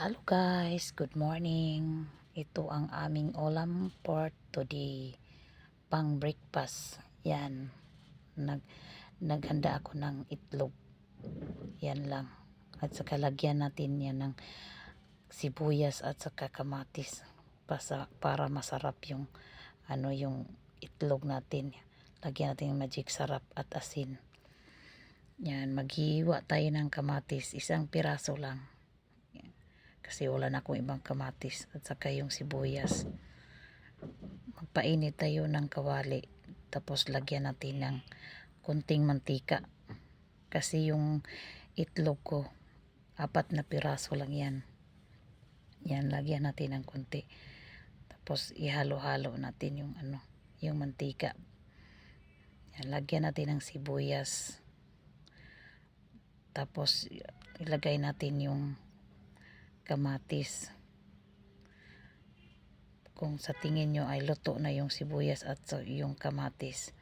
Hello guys, good morning. Ito ang aming ulam for today. Pang breakfast. Yan. Naghanda ako ng itlog. Yan lang. At saka lagyan natin yan ng sibuyas at saka kamatis. Para masarap yung yung itlog natin. Lagyan natin yung magic sarap at asin. Yan, maghiwa tayo ng kamatis. Isang piraso lang. Kasi wala na akong ibang kamatis at saka yung sibuyas. Magpainit tayo ng kawali, tapos lagyan natin ng kunting mantika kasi yung itlog ko 4 na piraso lang yan. Lagyan natin ng kunti, tapos ihalo-halo natin yung yung mantika. Lagyan natin ng sibuyas, tapos ilagay natin yung kamatis. Kung sa tingin nyo ay luto na yung sibuyas at yung kamatis,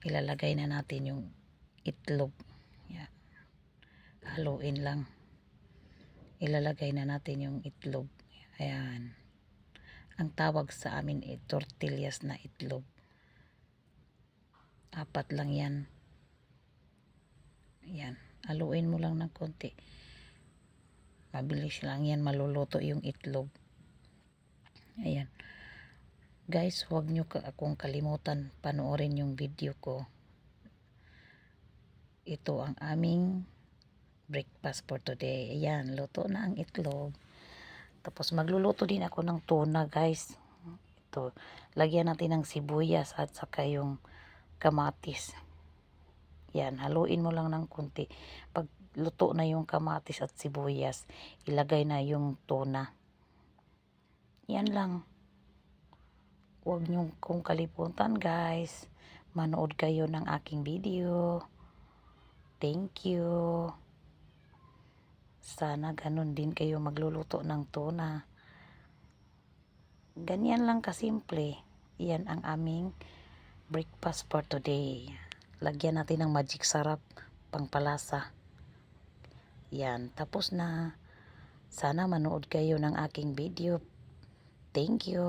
ilalagay na natin yung itlog. Yan. Haluin lang. Ilalagay na natin yung itlog. Ayan. Ang tawag sa amin ay tortillas na itlog. 4 lang yan. Ayan. Haluin mo lang ng konti. Mabilis lang yan maluluto yung itlog. Ayan. Guys, huwag nyo akong kalimutan panoorin yung video ko. Ito ang aming breakfast for today. Ayan, luto na ang itlog. Tapos magluluto din ako ng tuna, guys. Ito, lagyan natin ng sibuyas at saka yung kamatis. Yan, haluin mo lang ng kunti. Pag luto na yung kamatis at sibuyas, ilagay na yung tuna. Yan lang. Huwag nyo kong kalimutan, guys. Manood kayo ng aking video. Thank you. Sana ganun din kayo magluluto ng tuna. Ganyan lang kasimple. Yan ang aming breakfast for today. Lagyan natin ng magic sarap, pangpalasa. Yan, tapos na. Sana manood kayo ng aking video. Thank you.